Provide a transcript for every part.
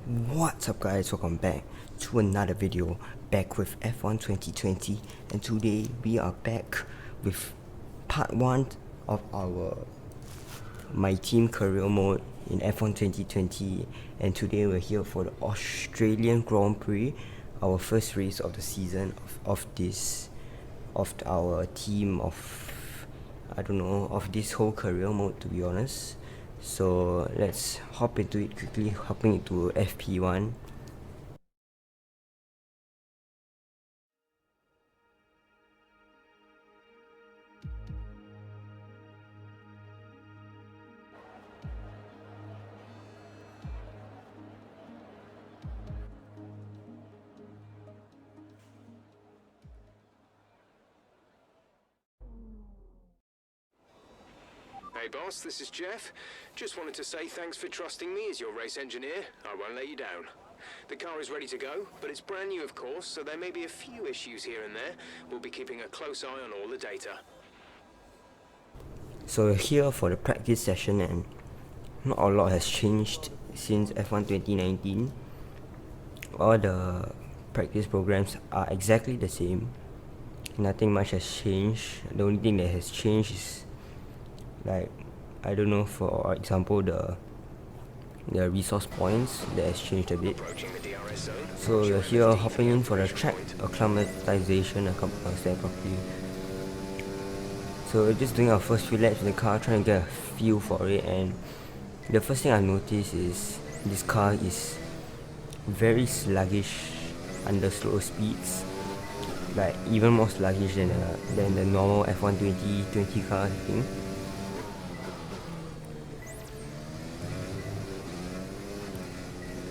What's up guys, welcome back to another video, back with F1 2020, and today we are back with part 1 of my team career mode in F1 2020, and today we're here for the Australian Grand Prix, our first race of the season of our team of this whole career mode, to be honest. So let's hop into it quickly, hopping into FP1. Hey boss, this is Jeff. Just wanted to say thanks for trusting me as your race engineer. I won't let you down. The car is ready to go, but it's brand new of course, so there may be a few issues here and there. We'll be keeping a close eye on all the data. So we're here for the practice session, and not a lot has changed since F1 2019. All the practice programs are exactly the same. Nothing much has changed. The only thing that has changed is, like, I don't know, for example, the resource points that has changed a bit. So we're here hopping in for the track acclimatization. I can't pronounce that properly. So we're just doing our first few laps in the car, trying to get a feel for it, and the first thing I noticed is this car is very sluggish under slow speeds, like even more sluggish than the normal F1 2020 car, I think.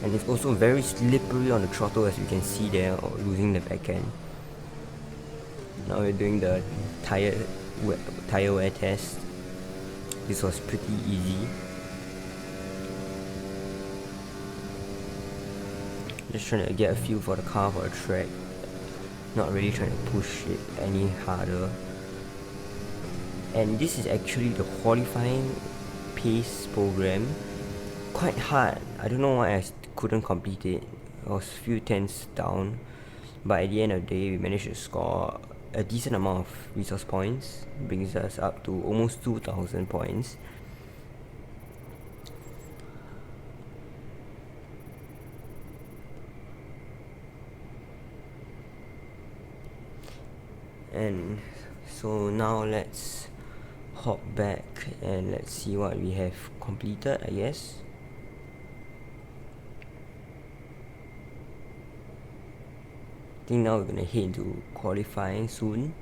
And it's also very slippery on the throttle, as you can see there, or losing the back end. Now we're doing the tire wear test. This was pretty easy. Just trying to get a feel for the car, for the track. Not really trying to push it any harder. And this is actually the qualifying pace program. Quite hard. I don't know why I couldn't complete it. I was a few tenths down, but at the end of the day we managed to score a decent amount of resource points. Brings us up to almost 2,000 points. And so now let's hop back and let's see what we have completed, I guess. I think now we're gonna head into qualifying soon.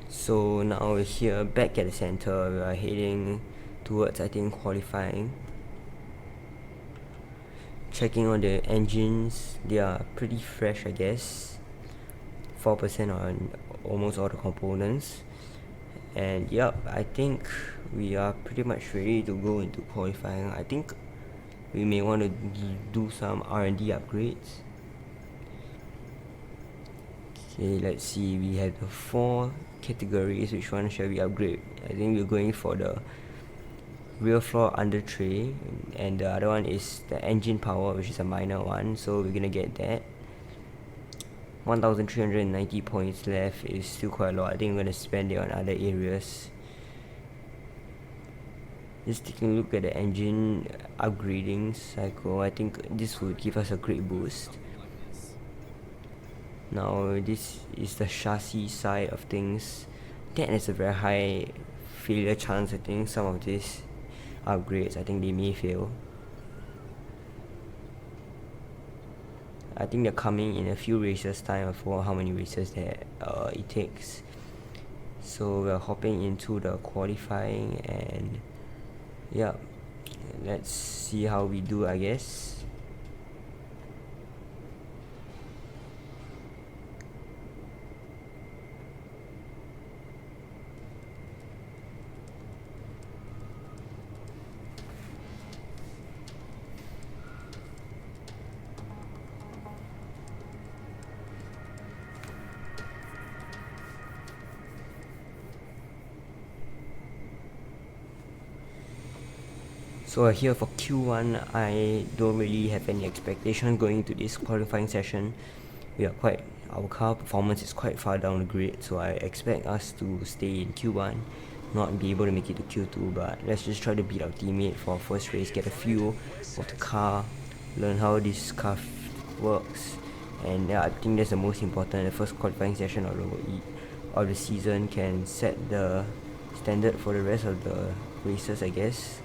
So now we're here back at the center. We are heading towards, I think, qualifying. Checking on the engines, they are pretty fresh, I guess. 4% on almost all the components. And yep, I think we are pretty much ready to go into qualifying. I think we may want to do some R&D upgrades. Okay, let's see, we have the 4 categories. Which one shall we upgrade? I think we're going for the rear floor under tray, and the other one is the engine power, which is a minor one, so we're gonna get that. 1,390 points left is still quite a lot. I think I'm gonna spend it on other areas. Just taking a look at the engine upgrading cycle, I think this would give us a great boost. Now this is the chassis side of things. That is a very high failure chance. I think some of these upgrades, I think they may fail. I think they're coming in a few races time. I forgot how many races that it takes. So we're hopping into the qualifying, and yeah, let's see how we do, I guess. So here for Q1, I don't really have any expectation going to this qualifying session. Our car performance is quite far down the grid, so I expect us to stay in Q1, not be able to make it to Q2, but let's just try to beat our teammate for our first race, get a feel of the car, learn how this car works, and yeah, I think that's the most important. The first qualifying session of the season can set the standard for the rest of the races, I guess.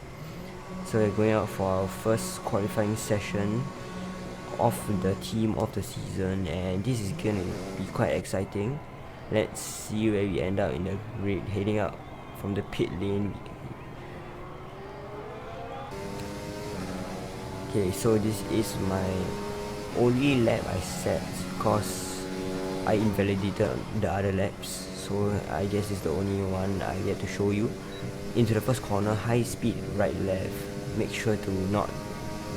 So we're going out for our first qualifying session of the team of the season, and this is gonna be quite exciting. Let's see where we end up in the grid, heading out from the pit lane. Okay, so this is my only lap I set because I invalidated the other laps, so I guess it's the only one I get to show you. Into the first corner, high speed right left, make sure to not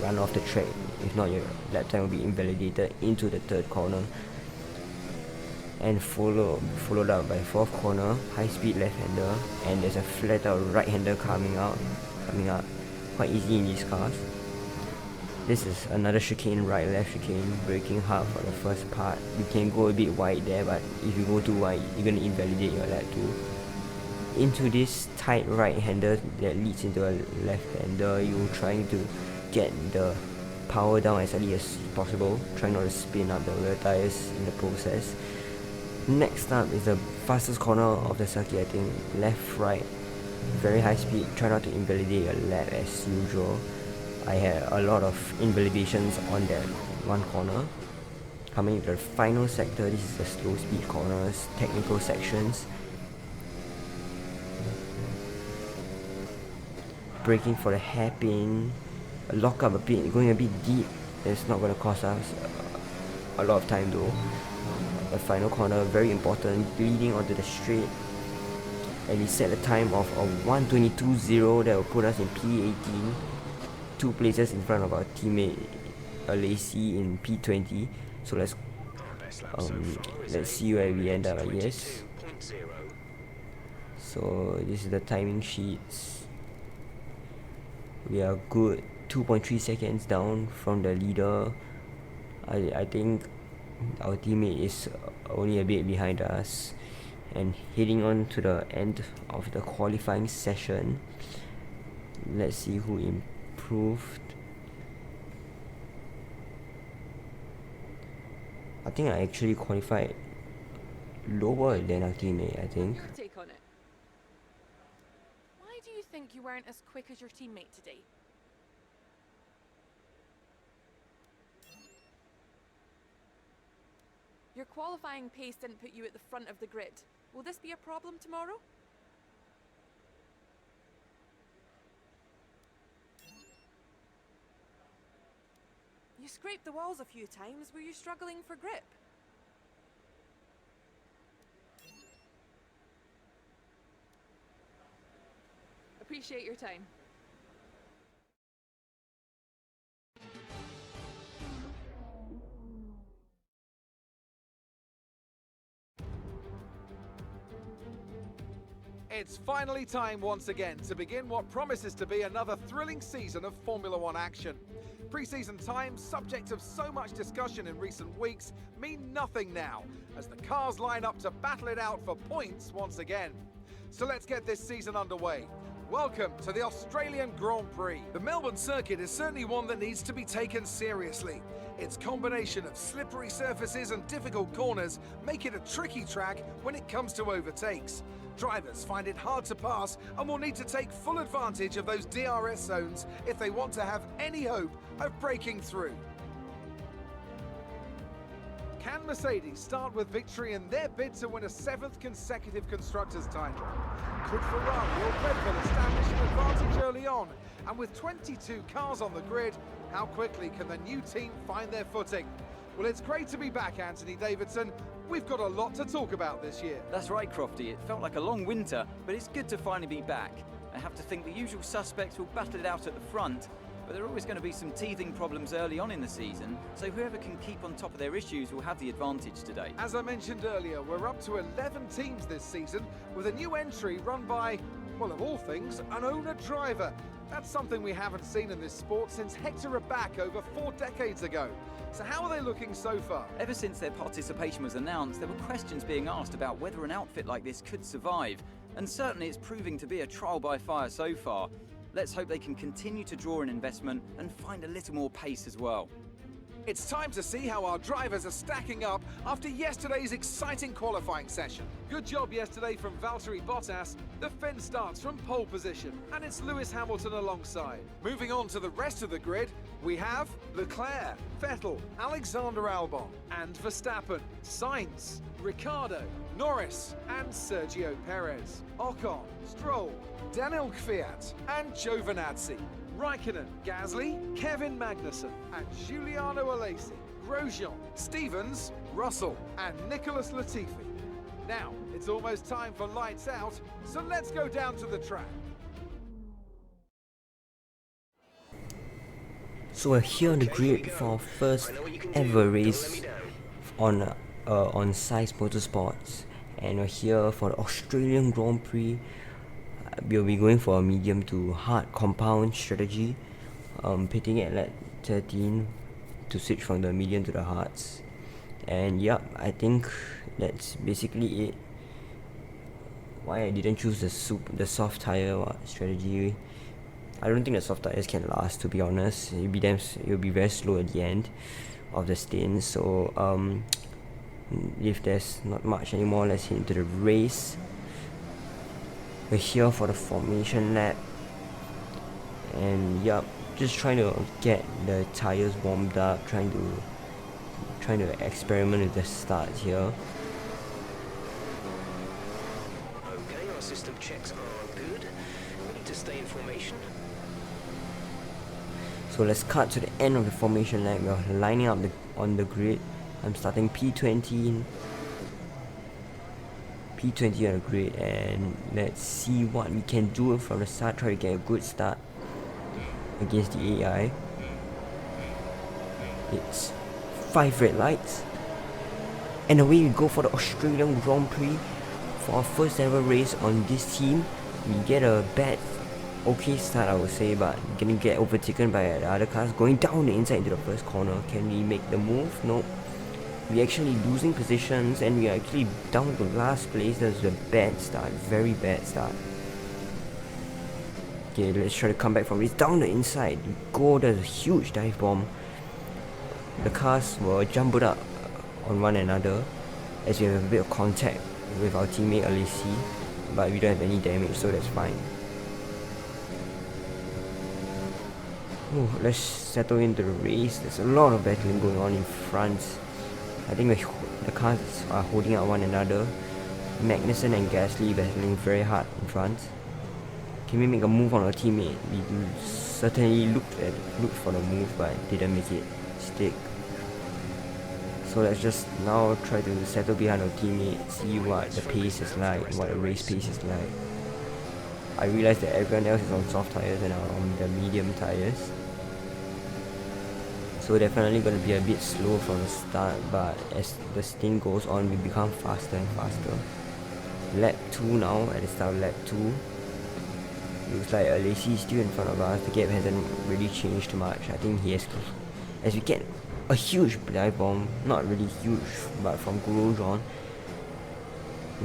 run off the track, if not your lap time will be invalidated. Into the third corner and followed up by fourth corner, high speed left hander, and there's a flat out right hander coming up, quite easy in these cars. This is another chicane, right left chicane, braking hard for the first part. You can go a bit wide there, but if you go too wide, you're gonna invalidate your lap too. Into this tight right hander that leads into a left hander, you're trying to get the power down as early as possible, trying not to spin up the rear tires in the process. Next up is the fastest corner of the circuit, I think. Left, right, very high speed, try not to invalidate your lap as usual. I had a lot of invalidations on that one corner. Coming to the final sector, this is the slow speed corners, technical sections. Braking for the hairpin, lock up a bit, going a bit deep. It's not going to cost us a lot of time though. The final corner, very important, leading onto the straight. And we set a time of a 1:22.0 that will put us in P18. 2 places in front of our teammate Lacey in P20. So let's see where we end up, I guess. So this is the timing sheets. We are good, 2.3 seconds down from the leader. I think our teammate is only a bit behind us. And heading on to the end of the qualifying session, let's see who improved. I think I actually qualified lower than our teammate, I think. Your take on it. Why do you think you weren't as quick as your teammate today? Your qualifying pace didn't put you at the front of the grid. Will this be a problem tomorrow? You scraped the walls a few times. Were you struggling for grip? Appreciate your time. It's finally time once again to begin what promises to be another thrilling season of Formula One action. Pre-season times, subject of so much discussion in recent weeks, mean nothing now, as the cars line up to battle it out for points once again. So let's get this season underway. Welcome to the Australian Grand Prix. The Melbourne circuit is certainly one that needs to be taken seriously. Its combination of slippery surfaces and difficult corners make it a tricky track when it comes to overtakes. Drivers find it hard to pass and will need to take full advantage of those DRS zones if they want to have any hope of breaking through. Can Mercedes start with victory in their bid to win a 7th consecutive Constructors' title? Could Ferrari or Red Bull establish an advantage early on? And with 22 cars on the grid, how quickly can the new team find their footing? Well, it's great to be back, Anthony Davidson. We've got a lot to talk about this year. That's right, Crofty. It felt like a long winter, but it's good to finally be back. I have to think the usual suspects will battle it out at the front, but there are always going to be some teething problems early on in the season, so whoever can keep on top of their issues will have the advantage today. As I mentioned earlier, we're up to 11 teams this season, with a new entry run by Well, of all things, an owner-driver. That's something we haven't seen in this sport since Hector Raback over 4 decades ago. So how are they looking so far? Ever since their participation was announced, there were questions being asked about whether an outfit like this could survive, and certainly it's proving to be a trial by fire so far. Let's hope they can continue to draw in investment and find a little more pace as well. It's time to see how our drivers are stacking up after yesterday's exciting qualifying session. Good job yesterday from Valtteri Bottas. The Finn starts from pole position, and it's Lewis Hamilton alongside. Moving on to the rest of the grid, we have Leclerc, Vettel, Alexander Albon, and Verstappen, Sainz, Ricciardo, Norris, and Sergio Perez, Ocon, Stroll, Daniel Kvyat, and Giovinazzi. Raikkonen, Gasly, Kevin Magnussen, and Giuliano Alesi, Grosjean, Stevens, Russell, and Nicholas Latifi. Now, it's almost time for lights out, so let's go down to the track. So we're here on the grid for our first ever race on Size Motorsports, and we're here for the Australian Grand Prix. We'll be going for a medium to hard compound strategy, pitting at lap 13 to switch from the medium to the hards. And yep, I think that's basically it. Why I didn't choose the soft tire strategy, I don't think the soft tires can last, to be honest. It'll be very slow at the end of the stint. So if there's not much anymore, let's head into the race. We're here for the formation lap, and yup, just trying to get the tires warmed up, trying to experiment with the start here. Okay, our system checks are good. We need to stay in formation. So let's cut to the end of the formation lap. We're lining up on the grid. I'm starting P20 on the grid, and let's see what we can do from the start. Try to get a good start against the AI. It's 5 red lights, and away we go for the Australian Grand Prix. For our first ever race on this team, we get a okay start, I would say, but gonna get overtaken by the other cars going down the inside into the first corner. Can we make the move? Nope. We're actually losing positions, and we are actually down to last place. That's a bad start, very bad start. Okay, let's try to come back from this. Down the inside, go, there's a huge dive bomb. The cars were jumbled up on one another as we have a bit of contact with our teammate Alesi, but we don't have any damage, so that's fine. Oh, let's settle into the race. There's a lot of battling going on in front. I think the cars are holding out one another. Magnussen and Gasly battling very hard in front. Can we make a move on our teammate? We certainly looked for the move, but didn't make it stick. So let's just now try to settle behind our teammate, see what the pace is like, what the race pace is like. I realized that everyone else is on soft tires and I'm on the medium tires. So definitely going to be a bit slow from the start, but as the stint goes on, we become faster and faster. Lap 2 now, at the start of lap 2. Looks like Alesi is still in front of us. The gap hasn't really changed much. I think he has, as we get a huge dive bomb, not really huge, but from Grosjean.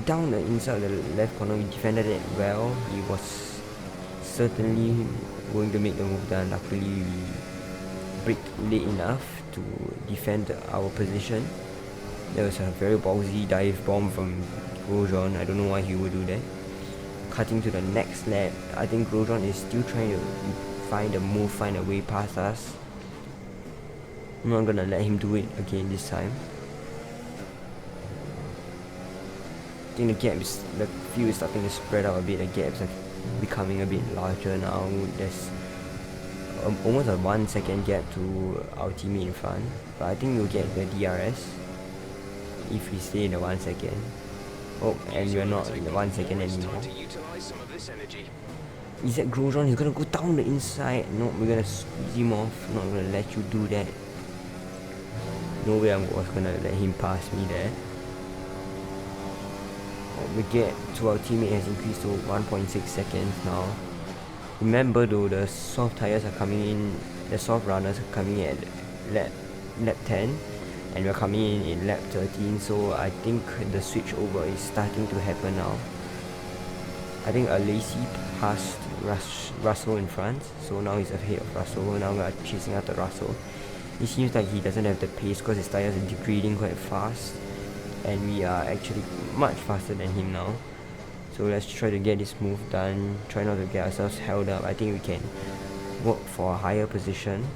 Down the inside of the left corner, we defended it well. He was certainly going to make the move done. Luckily, we braked late enough to defend our position. There was a very ballsy dive bomb from Grosjean. I don't know why he would do that. Cutting to the next lap, I think Grosjean is still trying to find a move, find a way past us. I'm not gonna let him do it again this time. I think the field is starting to spread out a bit. The gaps are becoming a bit larger now. There's almost a 1 second gap to our teammate in front, but I think we'll get the DRS if we stay in the 1 second. Oh, and we're not in the 1 second anymore. Is that Grosjean? He's gonna go down the inside. No, we're gonna squeeze him off. Not gonna let you do that. No way I was gonna let him pass me there. we get to our teammate has increased to 1.6 seconds now. Remember though, the soft tires are coming in, the soft runners are coming in at lap 10, and we're coming in lap 13, so I think the switch over is starting to happen now. I think Lacey passed Russell in front, so now he's ahead of Russell. Now we're chasing after Russell. It seems like he doesn't have the pace because his tires are degrading quite fast, and we are actually much faster than him now. So let's try to get this move done, try not to get ourselves held up. I think we can work for a higher position.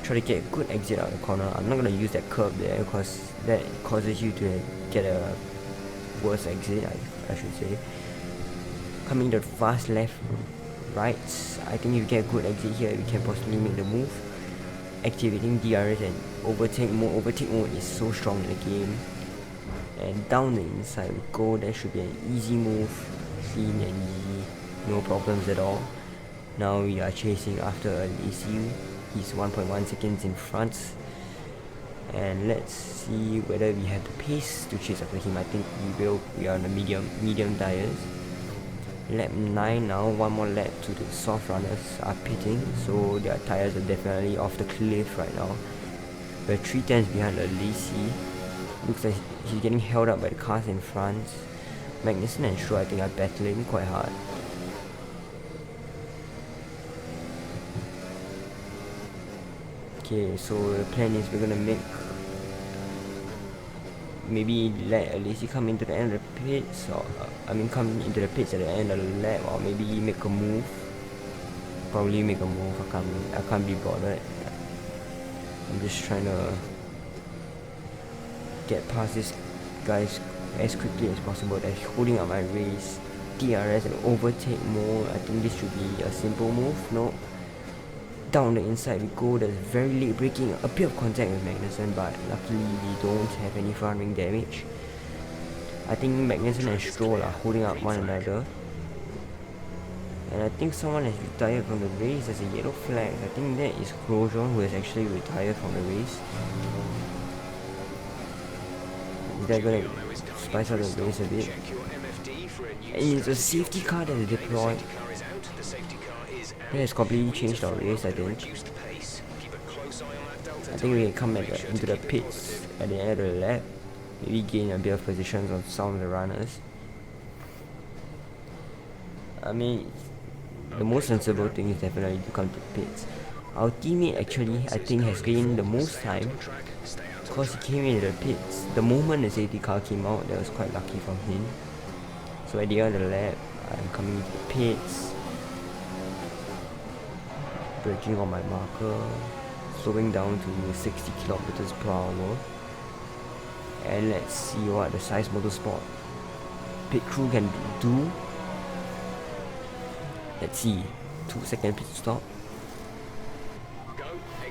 Try to get a good exit out of the corner. I'm not going to use that curb there because that causes you to get a worse exit, I should say. Coming to the fast left rights, I think if you get a good exit here, we can possibly make the move. Activating DRS and overtake mode. Overtake mode is so strong in the game. And down the inside we go. That should be an easy move, clean and easy, no problems at all. Now we are chasing after Lacey. He's 1.1 seconds in front, and let's see whether we have the pace to chase after him. I think we will. We are on the medium tires. Lap 9 now, one more lap to the soft runners are pitting, so their tires are definitely off the cliff right now. We're 3 tenths behind Lacey. Looks like he's getting held up by the cars in front. Magnussen and Stroll, I think, are battling quite hard. Okay, so the plan is we're gonna maybe let Lacey come into the end of the pits, or come into the pits at the end of the lap, or maybe make a move. Probably make a move. I can't be bothered. I'm just trying to get past these guys as quickly as possible. They're holding up my race. DRS and overtake mode. I think this should be a simple move. No. Down the inside we go. There's very late braking, a bit of contact with Magnussen, but luckily we don't have any front wing damage. I think Magnussen and Stroll are holding up one another, and I think someone has retired from the race. There's a yellow flag. I think that is Grosjean, who has actually retired from the race. Is that gonna spice up the race a bit? And it's a safety car that is deployed. That has completely changed our race, I think. I think we can come back into the pits at the end of the lap. Maybe gain a bit of positions on some of the runners. I mean, the most sensible thing is definitely to come to pits. Our teammate actually, I think, has gained the most time because he came into the pits the moment the safety car came out. That was quite lucky from him. So at the end of the lap, I'm coming into the pits, braking on my marker, slowing down to 60 kilometers per hour, and let's see what the Size Motorsport pit crew can do. Let's see, 2-second pit stop,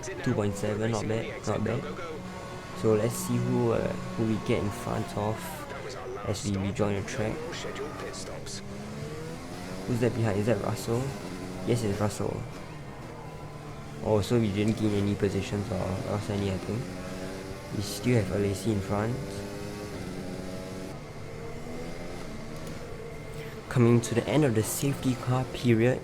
2.7, not bad. So let's see who we get in front of as we rejoin the track. Who's that behind? Is that Russell? Yes, it's Russell. Oh, so we didn't gain any positions or else any, I think. We still have Lacey in front. Coming to the end of the safety car period.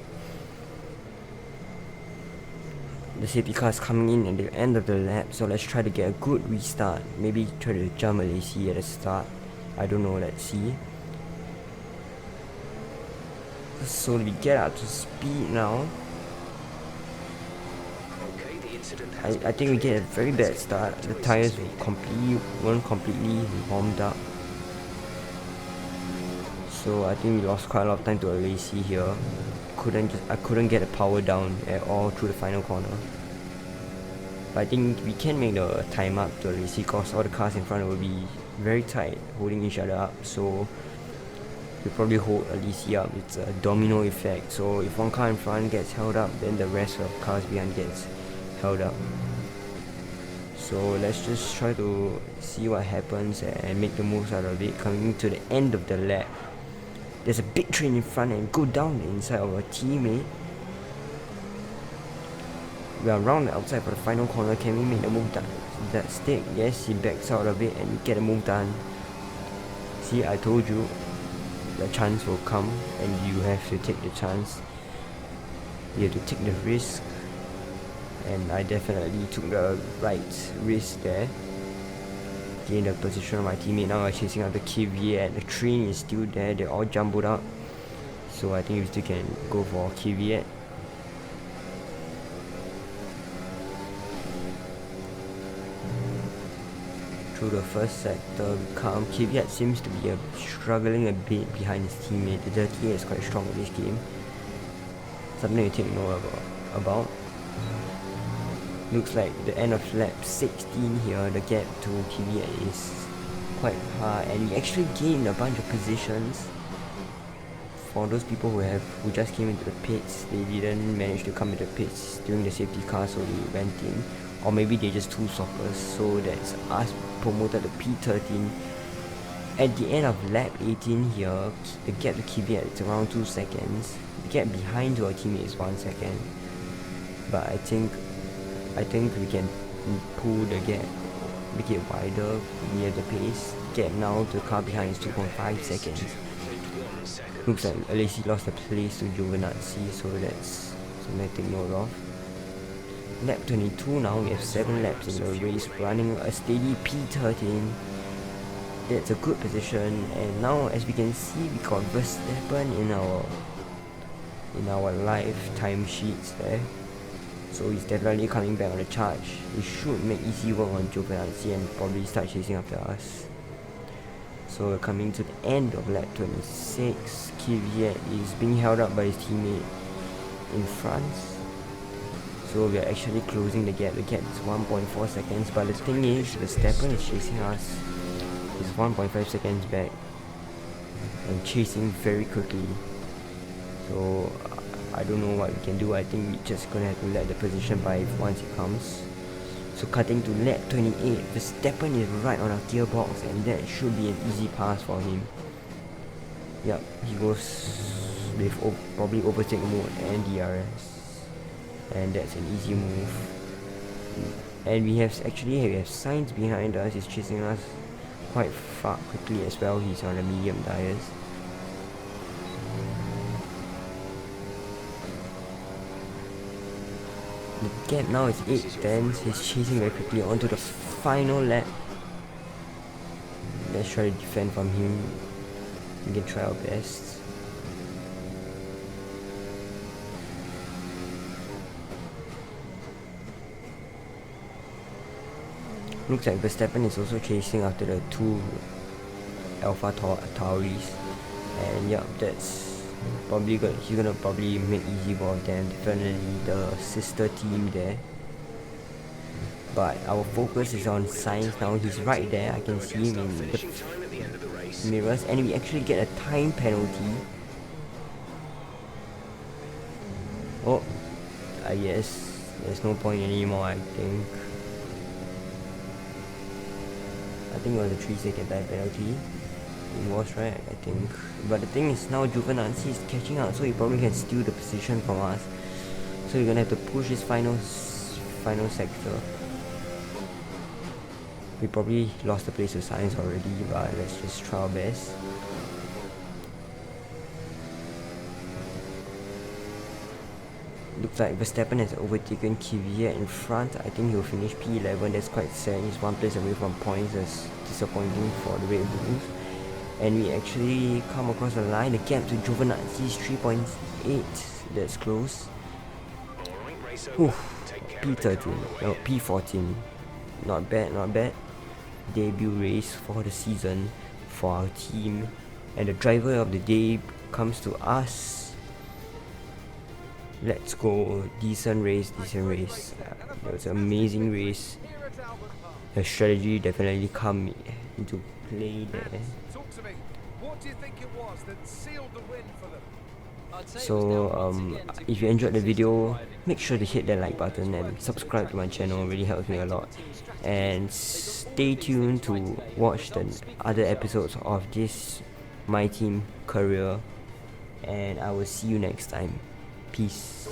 The safety car is coming in at the end of the lap, so let's try to get a good restart. Maybe try to jump Lacey at the start. I don't know, let's see. So we get up to speed now. I think we get a very bad start. The tires weren't completely warmed up. So I think we lost quite a lot of time to Lacey here. I couldn't get the power down at all through the final corner. But I think we can make the time up to Lacey because all the cars in front will be very tight, holding each other up. So we probably hold Lacey up. It's a domino effect. So if one car in front gets held up, then the rest of the cars behind gets held up. So let's just try to see what happens and make the moves out of it. Coming to the end of the lap, there's a big train in front and go down the inside of our teammate. We are around the outside for the final corner. Can we make the move done? That stick, yes, he backs out of it and we get a move done. See, I told you the chance will come and you have to take the chance. You have to take the risk, and I definitely took the right risk there. Gain the position of my teammate. Now I'm chasing out the Kvyat. The train is still there, they're all jumbled up. So I think we still can go for Kvyat. Through the first sector, Kvyat seems to be struggling a bit behind his teammate. The 38 is quite strong in this game. Something to take note about. Looks like the end of lap 16 here, the gap to Kvyat is quite high, and we actually gained a bunch of positions. For those people who just came into the pits, they didn't manage to come into the pits during the safety car, so they went in. Or maybe they're just two swappers, so that's us promoted to P13. At the end of lap 18 here, the gap to Kvyat is around 2 seconds. The gap behind to our teammate is 1 second. But I think we can pull the gap, make it wider near the pace. Gap now to the car behind is 2.5 seconds. Looks like Alesi lost the place to Giovinazzi, so that's something to take note of. Lap 22 now, we have 7 laps in the race, running a steady P13. That's a good position, and now as we can see, we got Verstappen in our live time sheets there. So he's definitely coming back on the charge. He should make easy work on Giovinazzi and probably start chasing after us. So we're coming to the end of lap 26. Kvyat is being held up by his teammate in France. So we are actually closing the gap. The gap is 1.4 seconds, but the thing is, Verstappen is chasing us. He's 1.5 seconds back and chasing very quickly. So I don't know what we can do. I think we're just gonna have to let the position by once it comes. So cutting to lap 28, Verstappen is right on our gearbox, and that should be an easy pass for him. Yep, he goes with probably overtake mode and DRS. And that's an easy move. And we have Sainz behind us. He's chasing us quite far quickly as well. He's on the medium tires. The gap now is 8 tenths. He's chasing very quickly onto the final lap. Let's try to defend from him. We can try our best. Looks like Verstappen is also chasing after the 2 Alpha Tauris, and yeah, that's probably good. He's gonna probably make easy work of them. Definitely the sister team there. But our focus is on Sainz now. He's right there. I can see him in the mirrors, and we actually get a time penalty. Oh, I guess there's no point anymore. I think it was a 3-second time penalty. It was, right, I think. But the thing is, now Giovinazzi is catching up, so he probably can steal the position from us. So we're gonna have to push his final sector. We probably lost the place to Sainz already, but let's just try our best. Looks like Verstappen has overtaken Kvyat in front. I think he'll finish P11. That's quite sad. He's 1 place away from points. That's disappointing for the Red Bulls. And we actually come across the line. The gap to Giovinazzi is 3.8. That's close. P13. No, P14. Not bad, not bad. Debut race for the season for our team. And the driver of the day comes to us. Let's go. Decent race. It was an amazing race. The strategy definitely come into play there. What do you think it was that sealed the win for them? So if you enjoyed the video, make sure to hit that like button and subscribe to my channel. It really helps me a lot. And stay tuned to watch the other episodes of this My Team career. And I will see you next time. Peace.